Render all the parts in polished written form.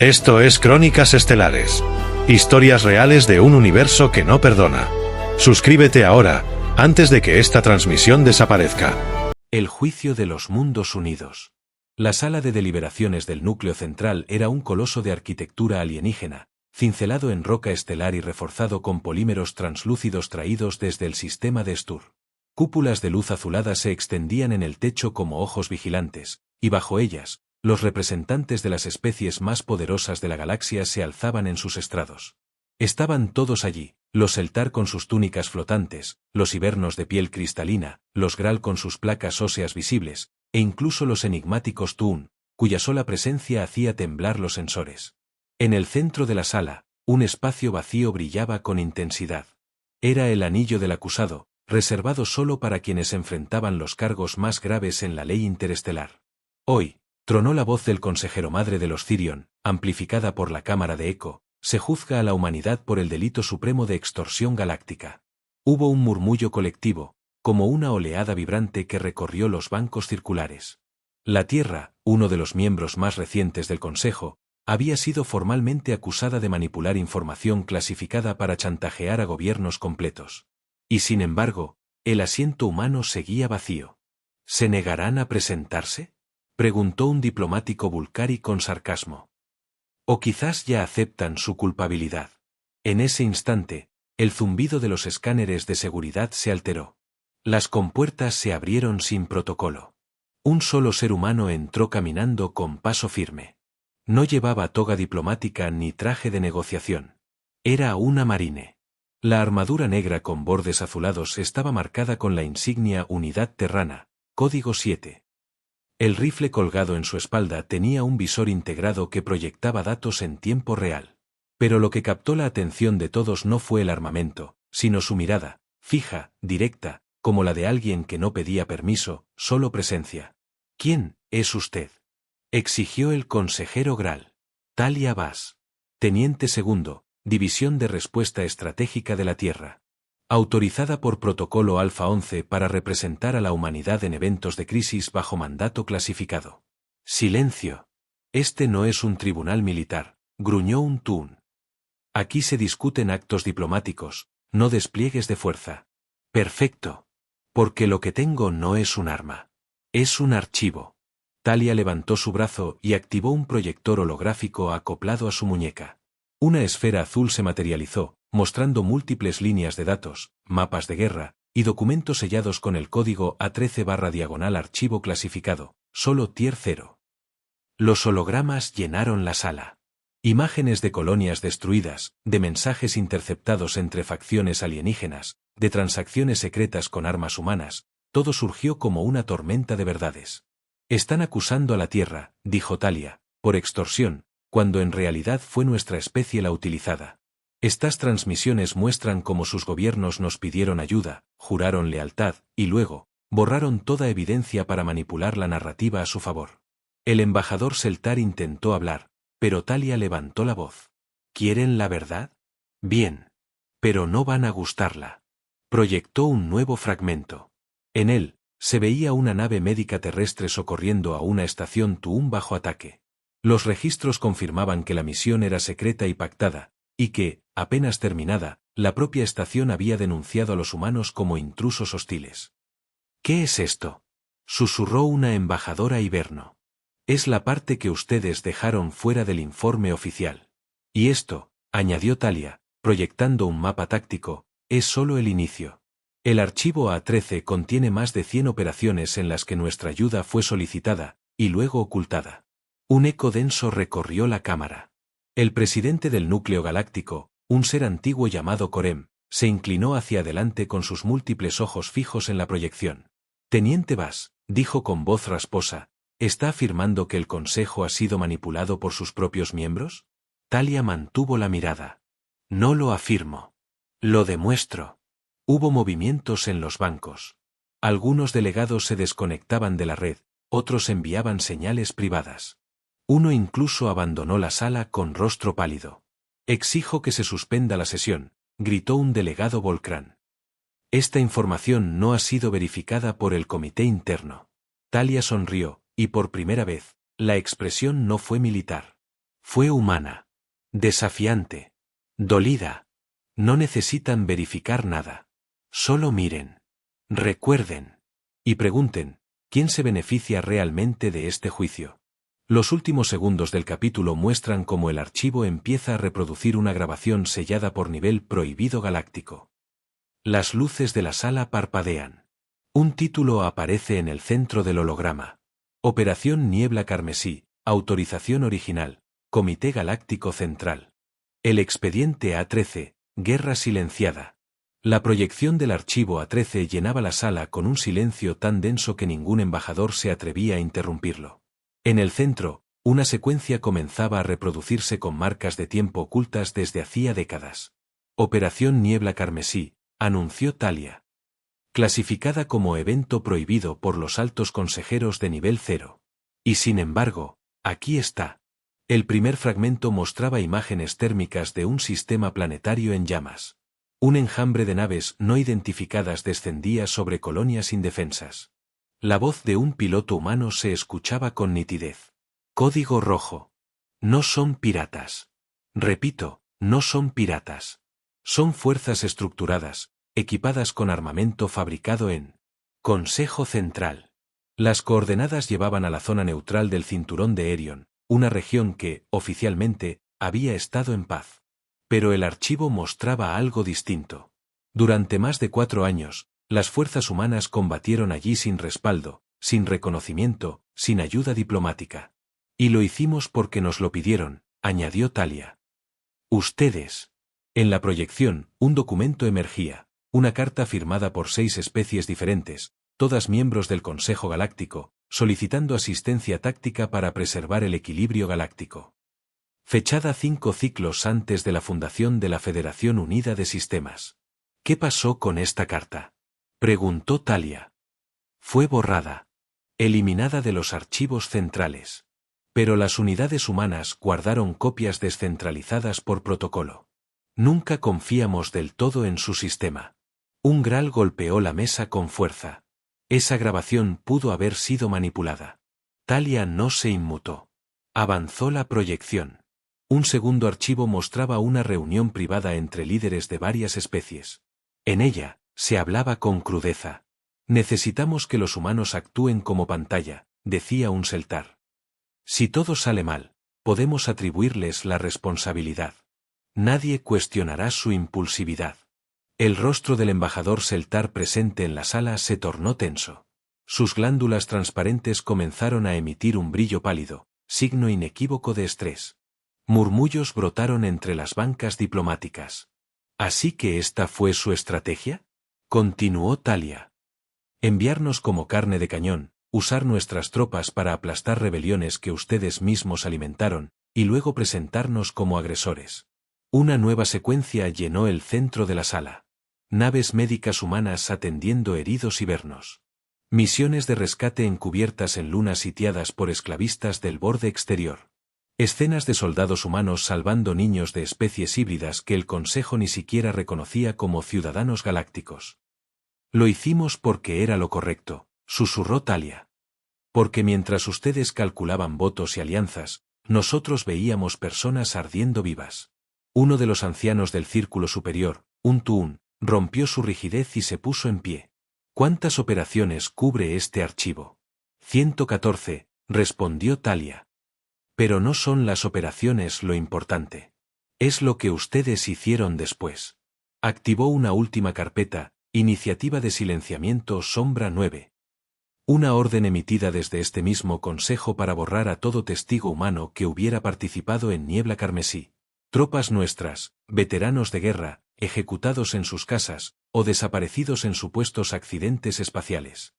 Esto es Crónicas Estelares. Historias reales de un universo que no perdona. Suscríbete ahora, antes de que esta transmisión desaparezca. El juicio de los mundos unidos. La sala de deliberaciones del núcleo central era un coloso de arquitectura alienígena, cincelado en roca estelar y reforzado con polímeros translúcidos traídos desde el sistema de Stur. Cúpulas de luz azulada se extendían en el techo como ojos vigilantes, y bajo ellas, los representantes de las especies más poderosas de la galaxia se alzaban en sus estrados. Estaban todos allí, los Eltar con sus túnicas flotantes, los hibernos de piel cristalina, los Graal con sus placas óseas visibles, e incluso los enigmáticos Tuun, cuya sola presencia hacía temblar los sensores. En el centro de la sala, un espacio vacío brillaba con intensidad. Era el anillo del acusado, reservado solo para quienes enfrentaban los cargos más graves en la ley interestelar. Hoy, tronó la voz del consejero madre de los Thirion, amplificada por la cámara de eco. Se juzga a la humanidad por el delito supremo de extorsión galáctica. Hubo un murmullo colectivo, como una oleada vibrante que recorrió los bancos circulares. La Tierra, uno de los miembros más recientes del Consejo, había sido formalmente acusada de manipular información clasificada para chantajear a gobiernos completos. Y sin embargo, el asiento humano seguía vacío. ¿Se negarán a presentarse?, preguntó un diplomático Vulcari con sarcasmo. O quizás ya aceptan su culpabilidad. En ese instante, el zumbido de los escáneres de seguridad se alteró. Las compuertas se abrieron sin protocolo. Un solo ser humano entró caminando con paso firme. No llevaba toga diplomática ni traje de negociación. Era una marine. La armadura negra con bordes azulados estaba marcada con la insignia Unidad Terrana, Código 7. El rifle colgado en su espalda tenía un visor integrado que proyectaba datos en tiempo real. Pero lo que captó la atención de todos no fue el armamento, sino su mirada, fija, directa, como la de alguien que no pedía permiso, solo presencia. ¿Quién es usted?, exigió el consejero Graal. Talia Vas. Teniente segundo, División de Respuesta Estratégica de la Tierra. Autorizada por Protocolo Alfa 11 para representar a la humanidad en eventos de crisis bajo mandato clasificado. Silencio. Este no es un tribunal militar, gruñó un Tuun. Aquí se discuten actos diplomáticos, no despliegues de fuerza. Perfecto. Porque lo que tengo no es un arma. Es un archivo. Talia levantó su brazo y activó un proyector holográfico acoplado a su muñeca. Una esfera azul se materializó, mostrando múltiples líneas de datos, mapas de guerra, y documentos sellados con el código A13/archivo clasificado, solo Tier 0. Los hologramas llenaron la sala. Imágenes de colonias destruidas, de mensajes interceptados entre facciones alienígenas, de transacciones secretas con armas humanas, todo surgió como una tormenta de verdades. Están acusando a la Tierra, dijo Talia, por extorsión, cuando en realidad fue nuestra especie la utilizada. Estas transmisiones muestran cómo sus gobiernos nos pidieron ayuda, juraron lealtad, y luego, borraron toda evidencia para manipular la narrativa a su favor. El embajador Seltar intentó hablar, pero Talia levantó la voz. ¿Quieren la verdad? Bien. Pero no van a gustarla. Proyectó un nuevo fragmento. En él, se veía una nave médica terrestre socorriendo a una estación Tuun bajo ataque. Los registros confirmaban que la misión era secreta y pactada, y que, apenas terminada, la propia estación había denunciado a los humanos como intrusos hostiles. ¿Qué es esto?, susurró una embajadora hiberno. Es la parte que ustedes dejaron fuera del informe oficial. Y esto, añadió Talia, proyectando un mapa táctico, es solo el inicio. El archivo A13 contiene más de 100 operaciones en las que nuestra ayuda fue solicitada, y luego ocultada. Un eco denso recorrió la cámara. El presidente del núcleo galáctico, un ser antiguo llamado Corem, se inclinó hacia adelante con sus múltiples ojos fijos en la proyección. Teniente Vas, dijo con voz rasposa, ¿está afirmando que el Consejo ha sido manipulado por sus propios miembros? Talia mantuvo la mirada. No lo afirmo. Lo demuestro. Hubo movimientos en los bancos. Algunos delegados se desconectaban de la red, otros enviaban señales privadas. Uno incluso abandonó la sala con rostro pálido. Exijo que se suspenda la sesión, gritó un delegado Volcrán. Esta información no ha sido verificada por el comité interno. Talia sonrió, y por primera vez, la expresión no fue militar. Fue humana. Desafiante. Dolida. No necesitan verificar nada. Solo miren. Recuerden. Y pregunten, ¿quién se beneficia realmente de este juicio? Los últimos segundos del capítulo muestran cómo el archivo empieza a reproducir una grabación sellada por nivel prohibido galáctico. Las luces de la sala parpadean. Un título aparece en el centro del holograma. Operación Niebla Carmesí, autorización original, Comité Galáctico Central. El expediente A13, Guerra Silenciada. La proyección del archivo A13 llenaba la sala con un silencio tan denso que ningún embajador se atrevía a interrumpirlo. En el centro, una secuencia comenzaba a reproducirse con marcas de tiempo ocultas desde hacía décadas. Operación Niebla Carmesí, anunció Talia. Clasificada como evento prohibido por los altos consejeros de nivel 0. Y sin embargo, aquí está. El primer fragmento mostraba imágenes térmicas de un sistema planetario en llamas. Un enjambre de naves no identificadas descendía sobre colonias indefensas. La voz de un piloto humano se escuchaba con nitidez. Código rojo. No son piratas. Repito, no son piratas. Son fuerzas estructuradas, equipadas con armamento fabricado en Consejo Central. Las coordenadas llevaban a la zona neutral del cinturón de Erion, una región que, oficialmente, había estado en paz. Pero el archivo mostraba algo distinto. Durante más de 4 años, las fuerzas humanas combatieron allí sin respaldo, sin reconocimiento, sin ayuda diplomática. Y lo hicimos porque nos lo pidieron, añadió Talia. Ustedes. En la proyección, un documento emergía, una carta firmada por 6 especies diferentes, todas miembros del Consejo Galáctico, solicitando asistencia táctica para preservar el equilibrio galáctico. Fechada 5 ciclos antes de la fundación de la Federación Unida de Sistemas. ¿Qué pasó con esta carta?, preguntó Talia. Fue borrada. Eliminada de los archivos centrales. Pero las unidades humanas guardaron copias descentralizadas por protocolo. Nunca confiamos del todo en su sistema. Un Graal golpeó la mesa con fuerza. Esa grabación pudo haber sido manipulada. Talia no se inmutó. Avanzó la proyección. Un segundo archivo mostraba una reunión privada entre líderes de varias especies. En ella, se hablaba con crudeza. Necesitamos que los humanos actúen como pantalla, decía un Seltar. Si todo sale mal, podemos atribuirles la responsabilidad. Nadie cuestionará su impulsividad. El rostro del embajador Seltar presente en la sala se tornó tenso. Sus glándulas transparentes comenzaron a emitir un brillo pálido, signo inequívoco de estrés. Murmullos brotaron entre las bancas diplomáticas. ¿Así que esta fue su estrategia?, continuó Talia. Enviarnos como carne de cañón, usar nuestras tropas para aplastar rebeliones que ustedes mismos alimentaron, y luego presentarnos como agresores. Una nueva secuencia llenó el centro de la sala. Naves médicas humanas atendiendo heridos hibernos. Misiones de rescate encubiertas en lunas sitiadas por esclavistas del borde exterior. Escenas de soldados humanos salvando niños de especies híbridas que el Consejo ni siquiera reconocía como ciudadanos galácticos. Lo hicimos porque era lo correcto, susurró Talia. Porque mientras ustedes calculaban votos y alianzas, nosotros veíamos personas ardiendo vivas. Uno de los ancianos del círculo superior, un Tuun, rompió su rigidez y se puso en pie. ¿Cuántas operaciones cubre este archivo? 114, respondió Talia. Pero no son las operaciones lo importante. Es lo que ustedes hicieron después. Activó una última carpeta, Iniciativa de Silenciamiento Sombra 9. Una orden emitida desde este mismo consejo para borrar a todo testigo humano que hubiera participado en Niebla Carmesí. Tropas nuestras, veteranos de guerra, ejecutados en sus casas, o desaparecidos en supuestos accidentes espaciales.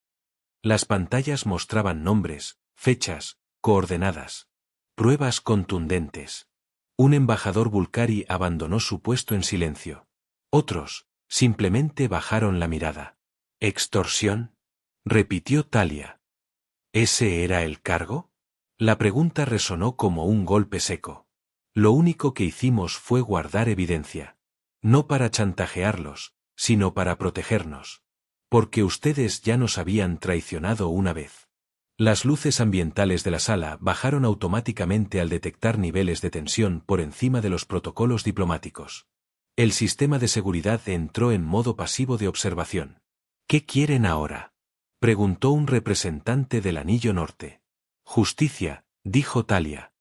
Las pantallas mostraban nombres, fechas, coordenadas. Pruebas contundentes. Un embajador Vulcari abandonó su puesto en silencio. Otros, simplemente bajaron la mirada. ¿Extorsión?, repitió Talia. ¿Ese era el cargo? La pregunta resonó como un golpe seco. Lo único que hicimos fue guardar evidencia. No para chantajearlos, sino para protegernos. Porque ustedes ya nos habían traicionado una vez. Las luces ambientales de la sala bajaron automáticamente al detectar niveles de tensión por encima de los protocolos diplomáticos. El sistema de seguridad entró en modo pasivo de observación. ¿Qué quieren ahora?, preguntó un representante del Anillo Norte. Justicia, dijo Talia.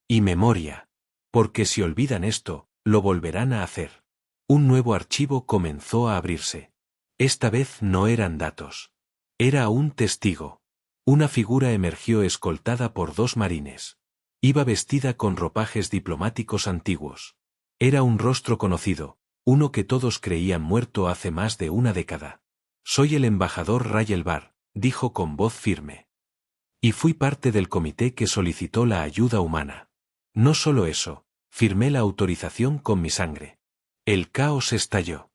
Y memoria. Porque si olvidan esto, lo volverán a hacer. Un nuevo archivo comenzó a abrirse. Esta vez no eran datos. Era un testigo. Una figura emergió escoltada por 2 marines. Iba vestida con ropajes diplomáticos antiguos. Era un rostro conocido, uno que todos creían muerto hace más de una década. Soy el embajador Rayel Bar, dijo con voz firme. Y fui parte del comité que solicitó la ayuda humana. No solo eso, firmé la autorización con mi sangre. El caos estalló.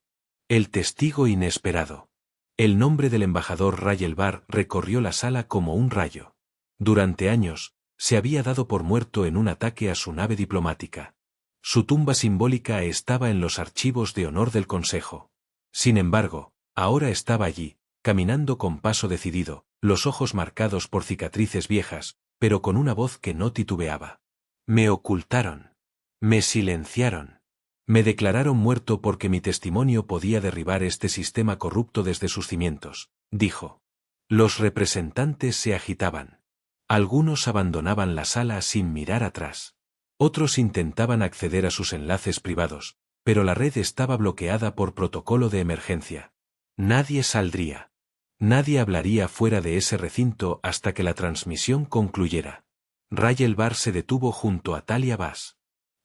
El testigo inesperado. El nombre del embajador Rayel Bar recorrió la sala como un rayo. Durante años, se había dado por muerto en un ataque a su nave diplomática. Su tumba simbólica estaba en los archivos de honor del Consejo. Sin embargo, ahora estaba allí, caminando con paso decidido, los ojos marcados por cicatrices viejas, pero con una voz que no titubeaba. Me ocultaron. Me silenciaron. Me declararon muerto porque mi testimonio podía derribar este sistema corrupto desde sus cimientos, dijo. Los representantes se agitaban. Algunos abandonaban la sala sin mirar atrás. Otros intentaban acceder a sus enlaces privados, pero la red estaba bloqueada por protocolo de emergencia. Nadie saldría. Nadie hablaría fuera de ese recinto hasta que la transmisión concluyera. Rayel Bar se detuvo junto a Talia Bass.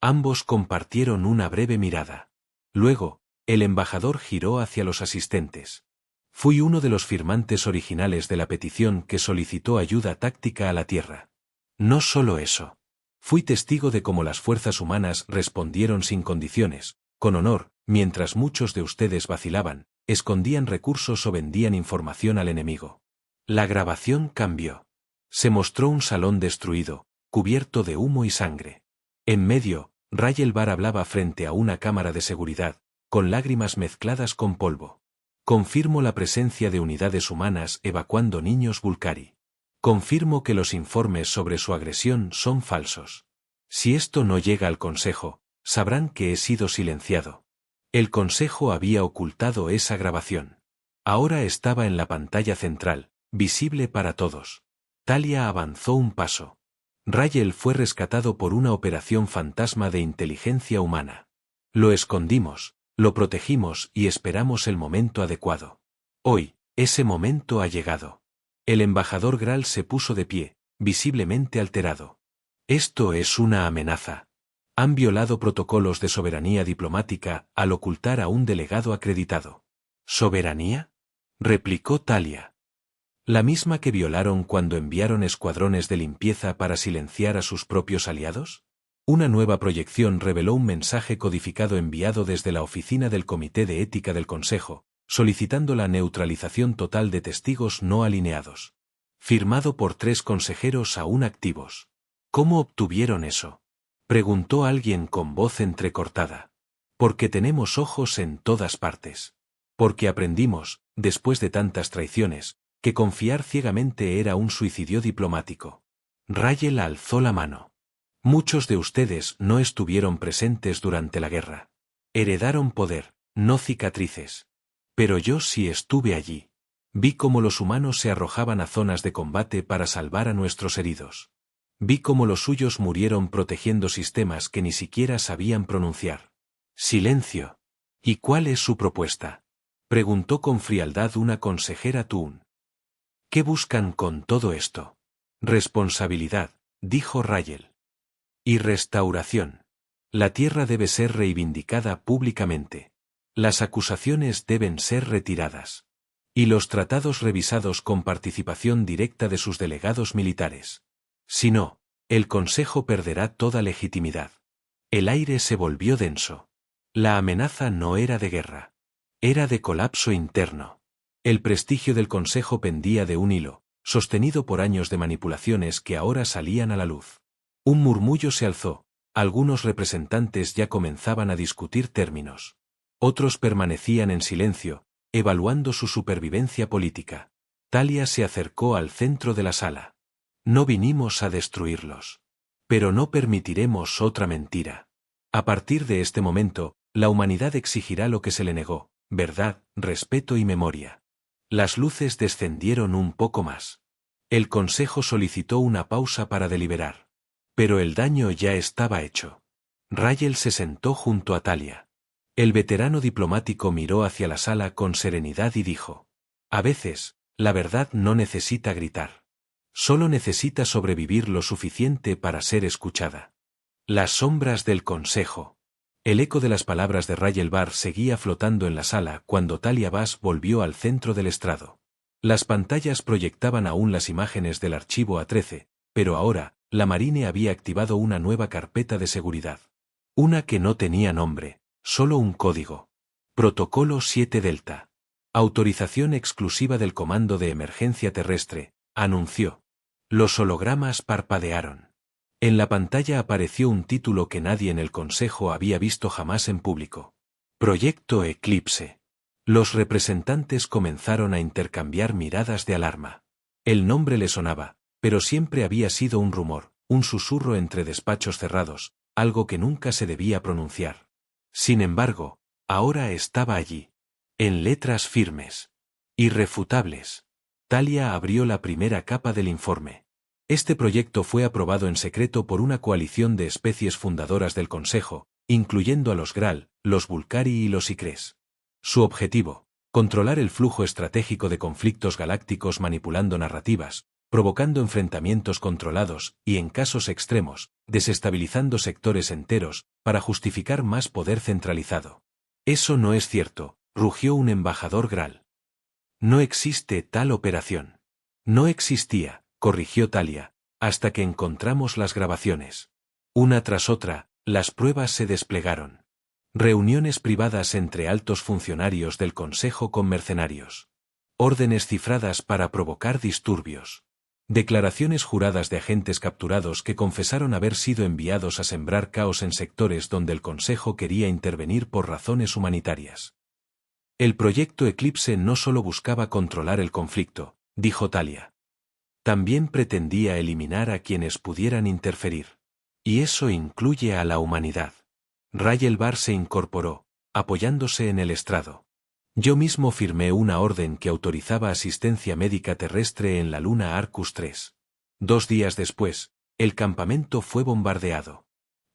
Ambos compartieron una breve mirada. Luego, el embajador giró hacia los asistentes. Fui uno de los firmantes originales de la petición que solicitó ayuda táctica a la Tierra. No solo eso. Fui testigo de cómo las fuerzas humanas respondieron sin condiciones, con honor, mientras muchos de ustedes vacilaban, escondían recursos o vendían información al enemigo. La grabación cambió. Se mostró un salón destruido, cubierto de humo y sangre. En medio, Rayel Bar hablaba frente a una cámara de seguridad, con lágrimas mezcladas con polvo. Confirmo la presencia de unidades humanas evacuando niños Vulcari. Confirmo que los informes sobre su agresión son falsos. Si esto no llega al Consejo, sabrán que he sido silenciado. El Consejo había ocultado esa grabación. Ahora estaba en la pantalla central, visible para todos. Talia avanzó un paso. Rayel fue rescatado por una operación fantasma de inteligencia humana. Lo escondimos, lo protegimos y esperamos el momento adecuado. Hoy, ese momento ha llegado. El embajador Graal se puso de pie, visiblemente alterado. Esto es una amenaza. Han violado protocolos de soberanía diplomática al ocultar a un delegado acreditado. ¿Soberanía?, replicó Talia. ¿La misma que violaron cuando enviaron escuadrones de limpieza para silenciar a sus propios aliados? Una nueva proyección reveló un mensaje codificado enviado desde la oficina del Comité de Ética del Consejo, solicitando la neutralización total de testigos no alineados. Firmado por 3 consejeros aún activos. ¿Cómo obtuvieron eso?, preguntó alguien con voz entrecortada. Porque tenemos ojos en todas partes. Porque aprendimos, después de tantas traiciones, que confiar ciegamente era un suicidio diplomático. Rayel alzó la mano. Muchos de ustedes no estuvieron presentes durante la guerra. Heredaron poder, no cicatrices. Pero yo sí estuve allí. Vi cómo los humanos se arrojaban a zonas de combate para salvar a nuestros heridos. Vi cómo los suyos murieron protegiendo sistemas que ni siquiera sabían pronunciar. Silencio. ¿Y cuál es su propuesta?, preguntó con frialdad una consejera Toon. ¿Qué buscan con todo esto? Responsabilidad, dijo Rayel. Y restauración. La Tierra debe ser reivindicada públicamente. Las acusaciones deben ser retiradas. Y los tratados revisados con participación directa de sus delegados militares. Si no, el Consejo perderá toda legitimidad. El aire se volvió denso. La amenaza no era de guerra. Era de colapso interno. El prestigio del Consejo pendía de un hilo, sostenido por años de manipulaciones que ahora salían a la luz. Un murmullo se alzó, algunos representantes ya comenzaban a discutir términos. Otros permanecían en silencio, evaluando su supervivencia política. Talia se acercó al centro de la sala. No vinimos a destruirlos. Pero no permitiremos otra mentira. A partir de este momento, la humanidad exigirá lo que se le negó: verdad, respeto y memoria. Las luces descendieron un poco más. El Consejo solicitó una pausa para deliberar. Pero el daño ya estaba hecho. Rayel se sentó junto a Talia. El veterano diplomático miró hacia la sala con serenidad y dijo: a veces, la verdad no necesita gritar. Solo necesita sobrevivir lo suficiente para ser escuchada. Las sombras del Consejo. El eco de las palabras de Rayel Barr seguía flotando en la sala cuando Talia Bass volvió al centro del estrado. Las pantallas proyectaban aún las imágenes del archivo A13, pero ahora, la Marine había activado una nueva carpeta de seguridad. Una que no tenía nombre, solo un código. Protocolo 7 Delta. Autorización exclusiva del Comando de Emergencia Terrestre, anunció. Los hologramas parpadearon. En la pantalla apareció un título que nadie en el Consejo había visto jamás en público. Proyecto Eclipse. Los representantes comenzaron a intercambiar miradas de alarma. El nombre le sonaba, pero siempre había sido un rumor, un susurro entre despachos cerrados, algo que nunca se debía pronunciar. Sin embargo, ahora estaba allí. En letras firmes. Irrefutables. Talia abrió la primera capa del informe. Este proyecto fue aprobado en secreto por una coalición de especies fundadoras del Consejo, incluyendo a los Graal, los Vulcari y los Icres. Su objetivo: controlar el flujo estratégico de conflictos galácticos manipulando narrativas, provocando enfrentamientos controlados y, en casos extremos, desestabilizando sectores enteros, para justificar más poder centralizado. Eso no es cierto, rugió un embajador Graal. No existe tal operación. No existía, corrigió Talia, hasta que encontramos las grabaciones. Una tras otra, las pruebas se desplegaron. Reuniones privadas entre altos funcionarios del Consejo con mercenarios. Órdenes cifradas para provocar disturbios. Declaraciones juradas de agentes capturados que confesaron haber sido enviados a sembrar caos en sectores donde el Consejo quería intervenir por razones humanitarias. El proyecto Eclipse no solo buscaba controlar el conflicto, dijo Talia. También pretendía eliminar a quienes pudieran interferir. Y eso incluye a la humanidad. Rayel Barr se incorporó, apoyándose en el estrado. Yo mismo firmé una orden que autorizaba asistencia médica terrestre en la luna Arcus 3. 2 días después, el campamento fue bombardeado.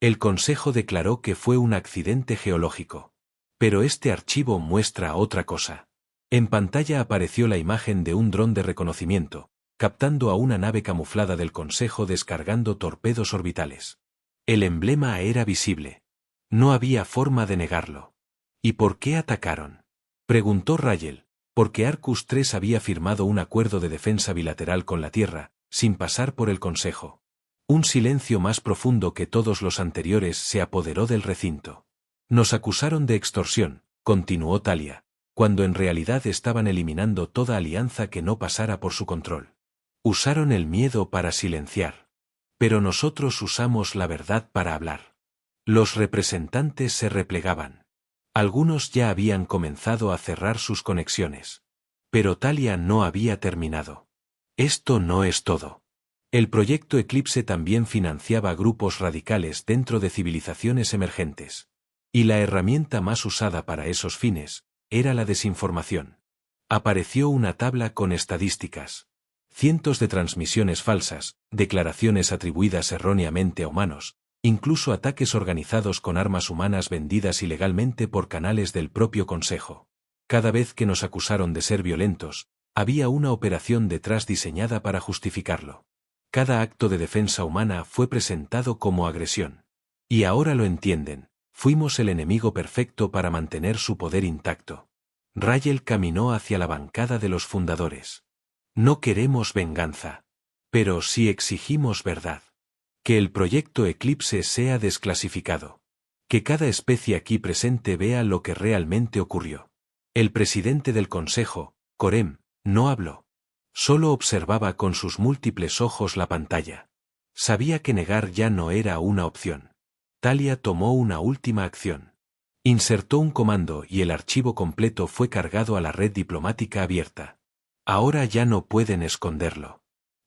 El Consejo declaró que fue un accidente geológico. Pero este archivo muestra otra cosa. En pantalla apareció la imagen de un dron de reconocimiento, captando a una nave camuflada del Consejo descargando torpedos orbitales. El emblema era visible. No había forma de negarlo. ¿Y por qué atacaron?, preguntó Rayel. Porque Arcus 3 había firmado un acuerdo de defensa bilateral con la Tierra, sin pasar por el Consejo. Un silencio más profundo que todos los anteriores se apoderó del recinto. Nos acusaron de extorsión, continuó Talia, cuando en realidad estaban eliminando toda alianza que no pasara por su control. Usaron el miedo para silenciar. Pero nosotros usamos la verdad para hablar. Los representantes se replegaban. Algunos ya habían comenzado a cerrar sus conexiones. Pero Talia no había terminado. Esto no es todo. El proyecto Eclipse también financiaba grupos radicales dentro de civilizaciones emergentes. Y la herramienta más usada para esos fines era la desinformación. Apareció una tabla con estadísticas. Cientos de transmisiones falsas, declaraciones atribuidas erróneamente a humanos, incluso ataques organizados con armas humanas vendidas ilegalmente por canales del propio Consejo. Cada vez que nos acusaron de ser violentos, había una operación detrás diseñada para justificarlo. Cada acto de defensa humana fue presentado como agresión. Y ahora lo entienden, fuimos el enemigo perfecto para mantener su poder intacto. Rayel caminó hacia la bancada de los fundadores. No queremos venganza. Pero sí exigimos verdad. Que el proyecto Eclipse sea desclasificado. Que cada especie aquí presente vea lo que realmente ocurrió. El presidente del Consejo, Corem, no habló. Solo observaba con sus múltiples ojos la pantalla. Sabía que negar ya no era una opción. Talia tomó una última acción. Insertó un comando y el archivo completo fue cargado a la red diplomática abierta. Ahora ya no pueden esconderlo.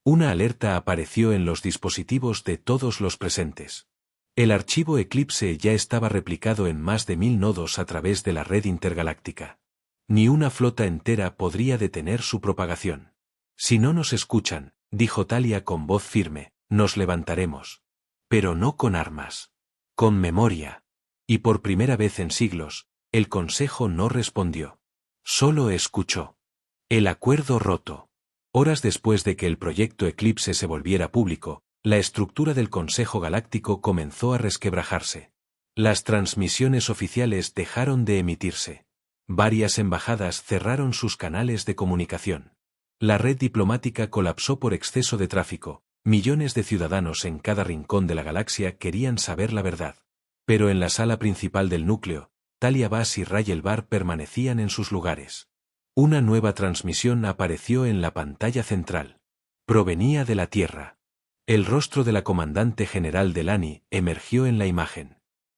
Una alerta apareció en los dispositivos de todos los presentes. El archivo Eclipse ya estaba replicado en más de 1000 nodos a través de la red intergaláctica. Ni una flota entera podría detener su propagación. Si no nos escuchan, dijo Talia con voz firme, nos levantaremos. Pero no con armas. Con memoria. Y por primera vez en siglos, el Consejo no respondió. Solo escuchó. El acuerdo roto. Horas después de que el proyecto Eclipse se volviera público, la estructura del Consejo Galáctico comenzó a resquebrajarse. Las transmisiones oficiales dejaron de emitirse. Varias embajadas cerraron sus canales de comunicación. La red diplomática colapsó por exceso de tráfico. Millones de ciudadanos en cada rincón de la galaxia querían saber la verdad. Pero en la sala principal del núcleo, Talia Bass y Rayel Bar permanecían en sus lugares. Una nueva transmisión apareció en la pantalla central. Provenía de la Tierra. El rostro de la comandante general de Lani emergió en la imagen.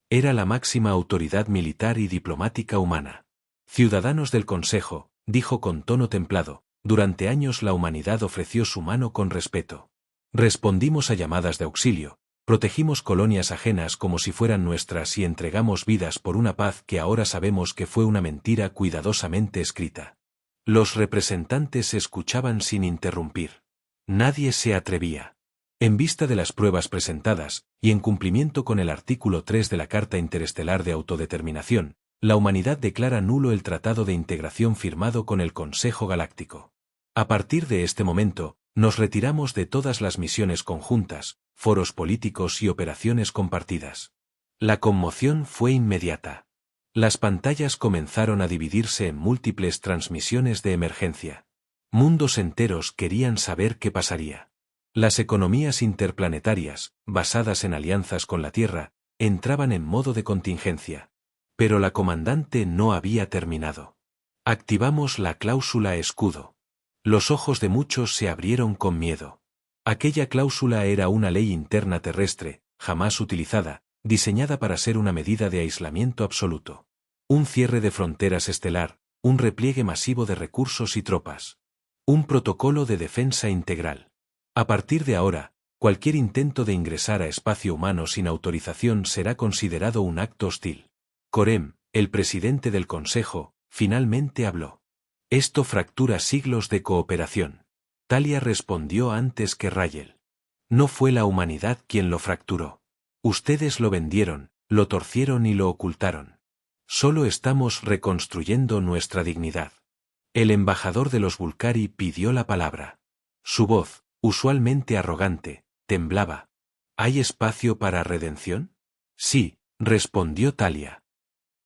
Era la máxima autoridad militar y diplomática humana. Ciudadanos del Consejo, dijo con tono templado, durante años la humanidad ofreció su mano con respeto. Respondimos a llamadas de auxilio, protegimos colonias ajenas como si fueran nuestras y entregamos vidas por una paz que ahora sabemos que fue una mentira cuidadosamente escrita. Los representantes escuchaban sin interrumpir. Nadie se atrevía. En vista de las pruebas presentadas, y en cumplimiento con el artículo 3 de la Carta Interestelar de Autodeterminación, la humanidad declara nulo el Tratado de Integración firmado con el Consejo Galáctico. A partir de este momento, nos retiramos de todas las misiones conjuntas, foros políticos y operaciones compartidas. La conmoción fue inmediata. Las pantallas comenzaron a dividirse en múltiples transmisiones de emergencia. Mundos enteros querían saber qué pasaría. Las economías interplanetarias, basadas en alianzas con la Tierra, entraban en modo de contingencia. Pero la comandante no había terminado. Activamos la cláusula escudo. Los ojos de muchos se abrieron con miedo. Aquella cláusula era una ley interna terrestre, jamás utilizada, diseñada para ser una medida de aislamiento absoluto. Un cierre de fronteras estelar, un repliegue masivo de recursos y tropas. Un protocolo de defensa integral. A partir de ahora, cualquier intento de ingresar a espacio humano sin autorización será considerado un acto hostil. Corem, el presidente del Consejo, finalmente habló. Esto fractura siglos de cooperación. Talia respondió antes que Rayel. No fue la humanidad quien lo fracturó. Ustedes lo vendieron, lo torcieron y lo ocultaron. Solo estamos reconstruyendo nuestra dignidad. El embajador de los Vulcari pidió la palabra. Su voz, usualmente arrogante, temblaba. ¿Hay espacio para redención? Sí, respondió Talia.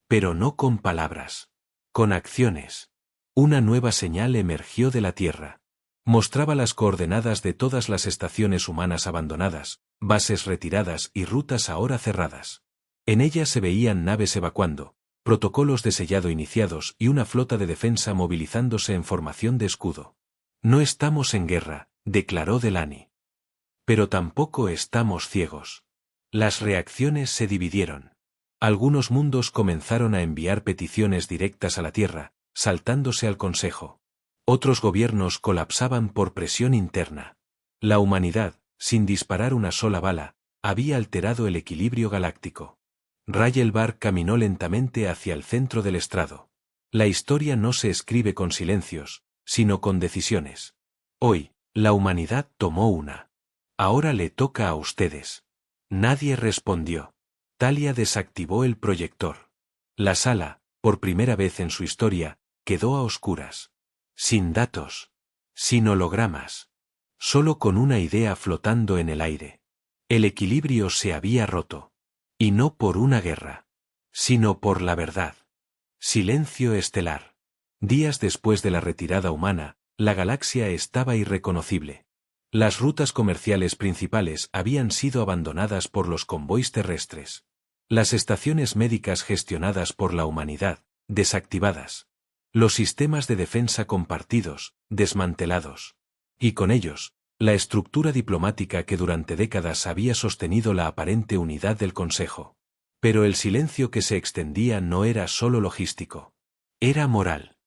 Pero no con palabras. Con acciones. Una nueva señal emergió de la Tierra. Mostraba las coordenadas de todas las estaciones humanas abandonadas, bases retiradas y rutas ahora cerradas. En ellas se veían naves evacuando, protocolos de sellado iniciados y una flota de defensa movilizándose en formación de escudo. No estamos en guerra, declaró Delany. Pero tampoco estamos ciegos. Las reacciones se dividieron. Algunos mundos comenzaron a enviar peticiones directas a la Tierra, saltándose al Consejo. Otros gobiernos colapsaban por presión interna. La humanidad, sin disparar una sola bala, había alterado el equilibrio galáctico. Rayel Bar caminó lentamente hacia el centro del estrado. La historia no se escribe con silencios, sino con decisiones. Hoy, la humanidad tomó una. Ahora le toca a ustedes. Nadie respondió. Talia desactivó el proyector. La sala, por primera vez en su historia, quedó a oscuras. Sin datos. Sin hologramas. Solo con una idea flotando en el aire. El equilibrio se había roto. Y no por una guerra. Sino por la verdad. Silencio estelar. Días después de la retirada humana, la galaxia estaba irreconocible. Las rutas comerciales principales habían sido abandonadas por los convoys terrestres. Las estaciones médicas gestionadas por la humanidad, desactivadas. Los sistemas de defensa compartidos, desmantelados. Y con ellos, la estructura diplomática que durante décadas había sostenido la aparente unidad del Consejo. Pero el silencio que se extendía no era solo logístico. Era moral.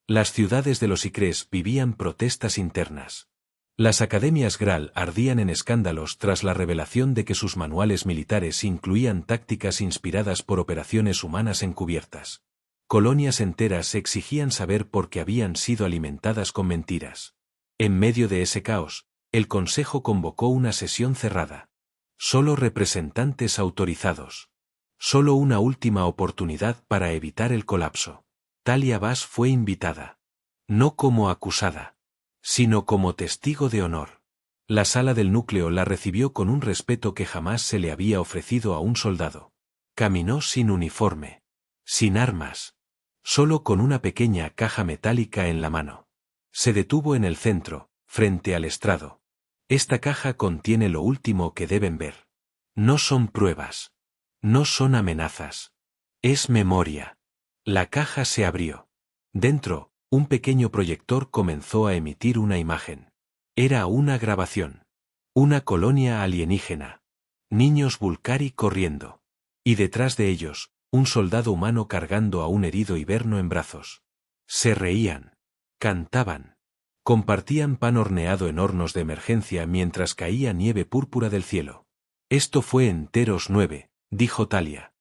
Las ciudades de los Icrés vivían protestas internas. Las academias Graal ardían en escándalos tras la revelación de que sus manuales militares incluían tácticas inspiradas por operaciones humanas encubiertas. Colonias enteras exigían saber por qué habían sido alimentadas con mentiras. En medio de ese caos, el Consejo convocó una sesión cerrada. Solo representantes autorizados. Solo una última oportunidad para evitar el colapso. Talia Bass fue invitada. No como acusada, sino como testigo de honor. La sala del núcleo la recibió con un respeto que jamás se le había ofrecido a un soldado. Caminó sin uniforme, sin armas, solo con una pequeña caja metálica en la mano. Se detuvo en el centro, frente al estrado. Esta caja contiene lo último que deben ver. No son pruebas. No son amenazas. Es memoria. La caja se abrió. Dentro, un pequeño proyector comenzó a emitir una imagen. Era una grabación. Una colonia alienígena. Niños Vulcari corriendo. Y detrás de ellos, un soldado humano cargando a un herido hiberno en brazos. Se reían. Cantaban. Compartían pan horneado en hornos de emergencia mientras caía nieve púrpura del cielo. Esto fue en Teros 9, dijo Talia.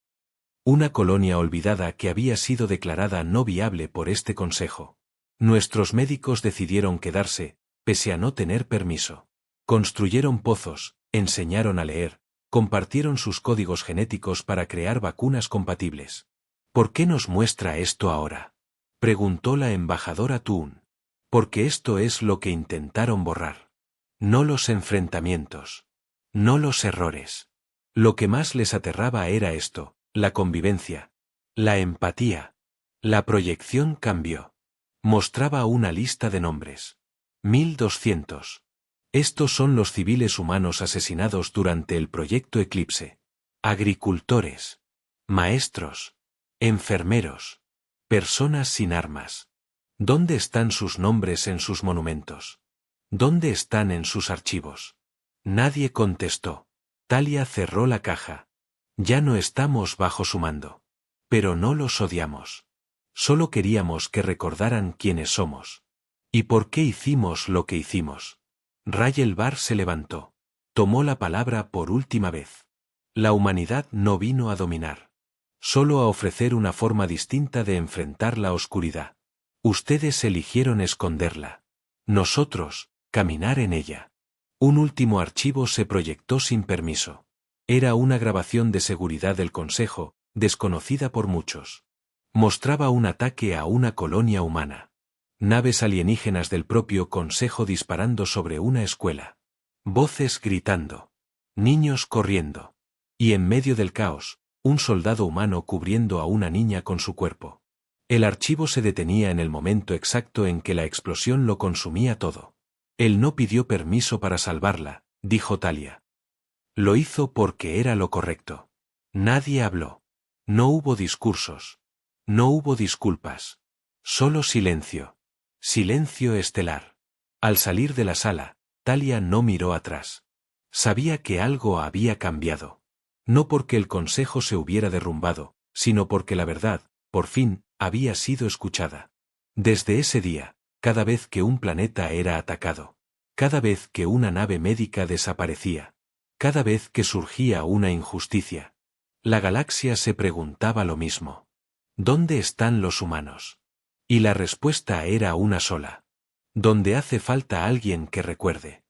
Una colonia olvidada que había sido declarada no viable por este consejo. Nuestros médicos decidieron quedarse, pese a no tener permiso. Construyeron pozos, enseñaron a leer, compartieron sus códigos genéticos para crear vacunas compatibles. ¿Por qué nos muestra esto ahora?, preguntó la embajadora Toon. Porque esto es lo que intentaron borrar. No los enfrentamientos. No los errores. Lo que más les aterraba era esto, la convivencia. La empatía. La proyección cambió. Mostraba una lista de nombres. 1200. Estos son los civiles humanos asesinados durante el proyecto Eclipse. Agricultores. Maestros. Enfermeros. Personas sin armas. ¿Dónde están sus nombres en sus monumentos? ¿Dónde están en sus archivos? Nadie contestó. Talia cerró la caja. Ya no estamos bajo su mando. Pero no los odiamos. Solo queríamos que recordaran quiénes somos. ¿Y por qué hicimos lo que hicimos? Rayel Bar se levantó. Tomó la palabra por última vez. La humanidad no vino a dominar. Solo a ofrecer una forma distinta de enfrentar la oscuridad. Ustedes eligieron esconderla. Nosotros, caminar en ella. Un último archivo se proyectó sin permiso. Era una grabación de seguridad del Consejo, desconocida por muchos. Mostraba un ataque a una colonia humana. Naves alienígenas del propio Consejo disparando sobre una escuela. Voces gritando. Niños corriendo. Y en medio del caos, un soldado humano cubriendo a una niña con su cuerpo. El archivo se detenía en el momento exacto en que la explosión lo consumía todo. Él no pidió permiso para salvarla, dijo Talia. Lo hizo porque era lo correcto. Nadie habló. No hubo discursos. No hubo disculpas. Solo silencio. Silencio estelar. Al salir de la sala, Talia no miró atrás. Sabía que algo había cambiado. No porque el consejo se hubiera derrumbado, sino porque la verdad, por fin, había sido escuchada. Desde ese día, cada vez que un planeta era atacado, cada vez que una nave médica desaparecía, cada vez que surgía una injusticia, la galaxia se preguntaba lo mismo. ¿Dónde están los humanos? Y la respuesta era una sola. ¿Dónde hace falta alguien que recuerde?